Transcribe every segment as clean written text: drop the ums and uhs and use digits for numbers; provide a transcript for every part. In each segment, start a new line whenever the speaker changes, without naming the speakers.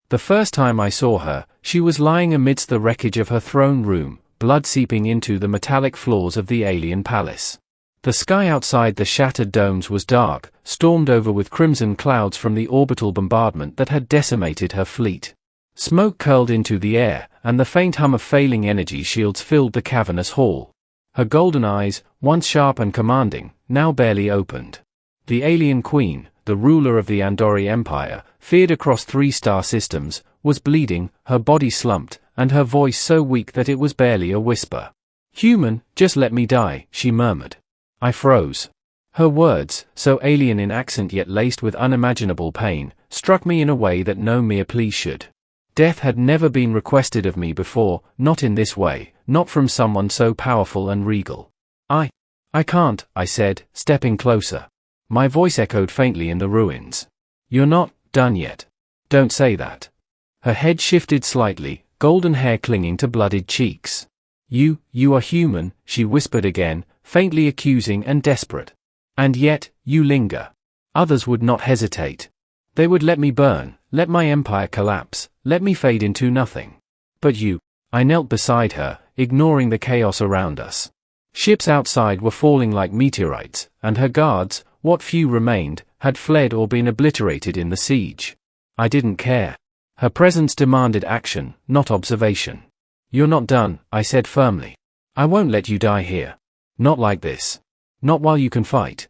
The first time I saw her, she was lying amidst the wreckage of her throne room, blood seeping into the metallic floors of the alien palace. The sky outside the shattered domes was dark, stormed over with crimson clouds from the orbital bombardment that had decimated her fleet. Smoke curled into the air, and the faint hum of failing energy shields filled the cavernous hall. Her golden eyes, once sharp and commanding, now barely opened. The alien queen, the ruler of the Andori Empire, feared across 3 star systems, was bleeding, her body slumped, and her voice so weak that it was barely a whisper. "Human, just let me die," she murmured. I froze. Her words, so alien in accent yet laced with unimaginable pain, struck me in a way that no mere plea should. Death had never been requested of me before, not in this way, not from someone so powerful and regal. I can't, I said, stepping closer. My voice echoed faintly in the ruins. "You're not done yet. Don't say that." Her head shifted slightly, golden hair clinging to blooded cheeks. You are human," she whispered again, faintly accusing and desperate. "And yet, you linger. Others would not hesitate. They would let me burn, let my empire collapse, let me fade into nothing. But you." I knelt beside her, ignoring the chaos around us. Ships outside were falling like meteorites, and her guards, what few remained, had fled or been obliterated in the siege. I didn't care. Her presence demanded action, not observation. "You're not done," I said firmly. "I won't let you die here. Not like this. Not while you can fight."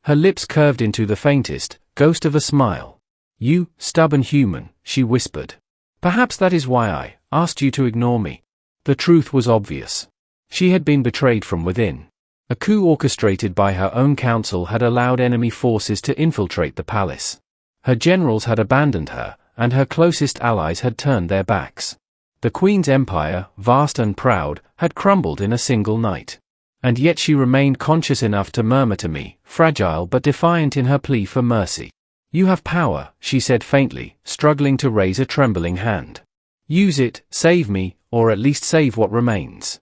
Her lips curved into the faintest ghost of a smile. "You stubborn human," she whispered. "Perhaps that is why I asked you to ignore me." The truth was obvious. She had been betrayed from within. A coup orchestrated by her own council had allowed enemy forces to infiltrate the palace. Her generals had abandoned her, and her closest allies had turned their backs. The Queen's empire, vast and proud, had crumbled in a single night. And yet she remained conscious enough to murmur to me, fragile but defiant in her plea for mercy. "You have power," she said faintly, struggling to raise a trembling hand. "Use it, save me, or at least save what remains."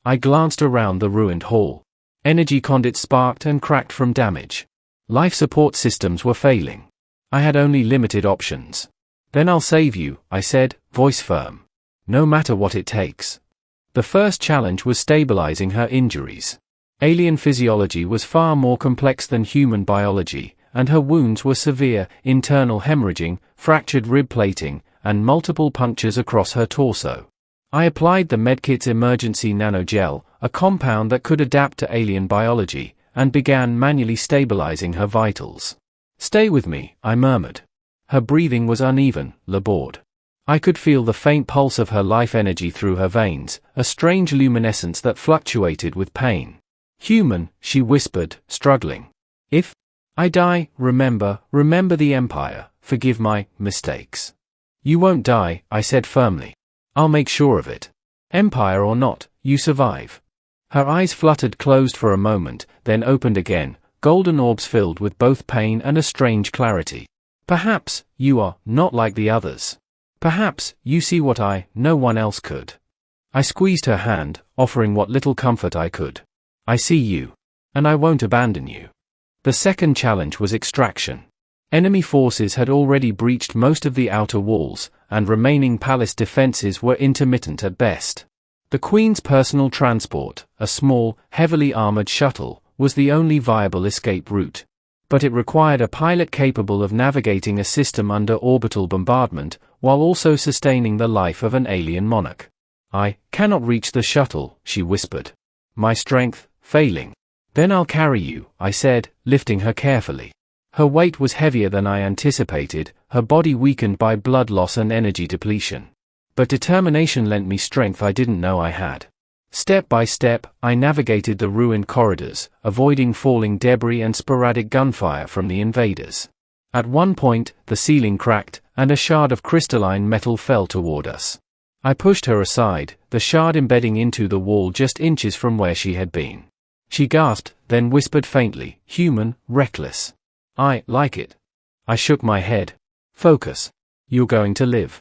I glanced around the ruined hall. Energy conduits sparked and cracked from damage. Life support systems were failing. I had only limited options. "Then I'll save you," I said, voice firm. "No matter what it takes." The first challenge was stabilizing her injuries. Alien physiology was far more complex than human biology, and her wounds were severe, internal hemorrhaging, fractured rib plating, and multiple punctures across her torso. I applied the medkit's emergency nanogel, a compound that could adapt to alien biology, and began manually stabilizing her vitals. "Stay with me," I murmured. Her breathing was uneven, labored. I could feel the faint pulse of her life energy through her veins, a strange luminescence that fluctuated with pain. "Human," she whispered, struggling. "If I die, remember the Empire, forgive my mistakes." "You won't die," I said firmly. "I'll make sure of it. Empire or not, you survive." Her eyes fluttered closed for a moment, then opened again, golden orbs filled with both pain and a strange clarity. "Perhaps you are not like the others. Perhaps you see what no one else could." I squeezed her hand, offering what little comfort I could. "I see you. And I won't abandon you." The second challenge was extraction. Enemy forces had already breached most of the outer walls, and remaining palace defenses were intermittent at best. The Queen's personal transport, a small, heavily armored shuttle, was the only viable escape route. But it required a pilot capable of navigating a system under orbital bombardment, while also sustaining the life of an alien monarch. "I cannot reach the shuttle," she whispered. "My strength failing." "Then I'll carry you," I said, lifting her carefully. Her weight was heavier than I anticipated, her body weakened by blood loss and energy depletion. But determination lent me strength I didn't know I had. Step by step, I navigated the ruined corridors, avoiding falling debris and sporadic gunfire from the invaders. At one point, the ceiling cracked, and a shard of crystalline metal fell toward us. I pushed her aside, the shard embedding into the wall just inches from where she had been. She gasped, then whispered faintly, "Human, reckless." "I like it." I shook my head. "Focus. You're going to live."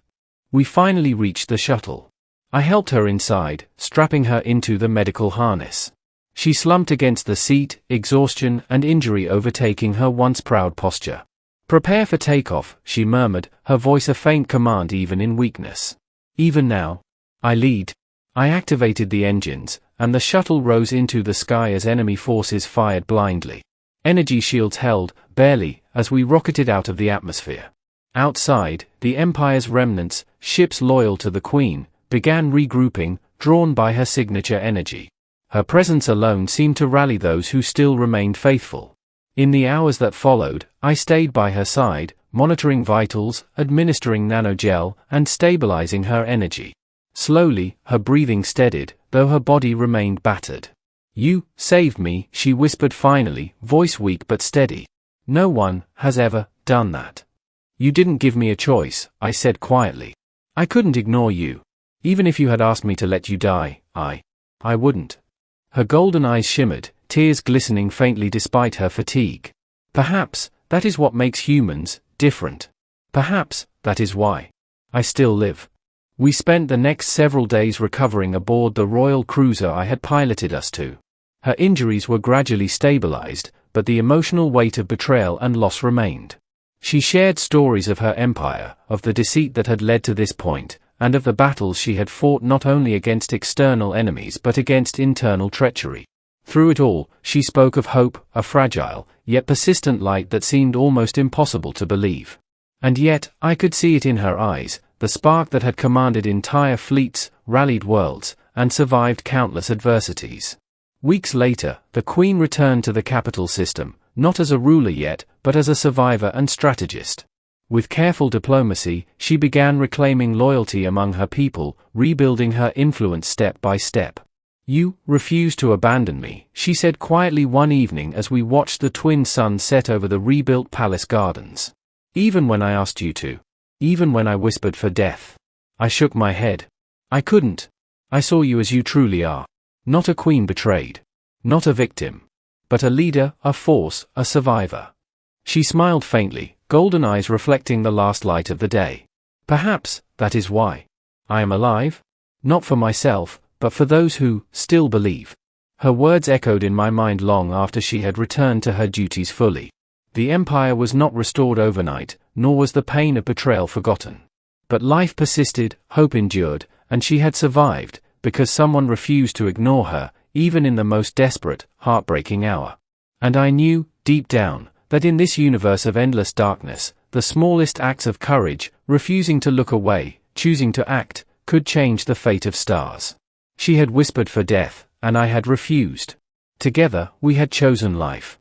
We finally reached the shuttle. I helped her inside, strapping her into the medical harness. She slumped against the seat, exhaustion and injury overtaking her once proud posture. "Prepare for takeoff," she murmured, her voice a faint command even in weakness. "Even now." I lead. I activated the engines, and the shuttle rose into the sky as enemy forces fired blindly. Energy shields held, barely, as we rocketed out of the atmosphere. Outside, the Empire's remnants, ships loyal to the Queen, began regrouping, drawn by her signature energy. Her presence alone seemed to rally those who still remained faithful. In the hours that followed, I stayed by her side, monitoring vitals, administering nanogel, and stabilizing her energy. Slowly, her breathing steadied, though her body remained battered. "You saved me," she whispered finally, voice weak but steady. "No one has ever done that." "You didn't give me a choice," I said quietly. "I couldn't ignore you. Even if you had asked me to let you die, I wouldn't." Her golden eyes shimmered, tears glistening faintly despite her fatigue. "Perhaps that is what makes humans different. Perhaps that is why I still live." We spent the next several days recovering aboard the royal cruiser I had piloted us to. Her injuries were gradually stabilized, but the emotional weight of betrayal and loss remained. She shared stories of her empire, of the deceit that had led to this point, and of the battles she had fought not only against external enemies but against internal treachery. Through it all, she spoke of hope, a fragile, yet persistent light that seemed almost impossible to believe. And yet, I could see it in her eyes, the spark that had commanded entire fleets, rallied worlds, and survived countless adversities. Weeks later, the Queen returned to the capital system, not as a ruler yet, but as a survivor and strategist. With careful diplomacy, she began reclaiming loyalty among her people, rebuilding her influence step by step. "You refuse to abandon me," she said quietly one evening as we watched the twin suns set over the rebuilt palace gardens. "Even when I asked you to. Even when I whispered for death." I shook my head. "I couldn't. I saw you as you truly are. Not a queen betrayed. Not a victim. But a leader, a force, a survivor." She smiled faintly, golden eyes reflecting the last light of the day. "Perhaps that is why I am alive? Not for myself, but for those who still believe." Her words echoed in my mind long after she had returned to her duties fully. The Empire was not restored overnight, nor was the pain of betrayal forgotten. But life persisted, hope endured, and she had survived, because someone refused to ignore her, even in the most desperate, heartbreaking hour. And I knew, deep down, that in this universe of endless darkness, the smallest acts of courage, refusing to look away, choosing to act, could change the fate of stars. She had whispered for death, and I had refused. Together, we had chosen life.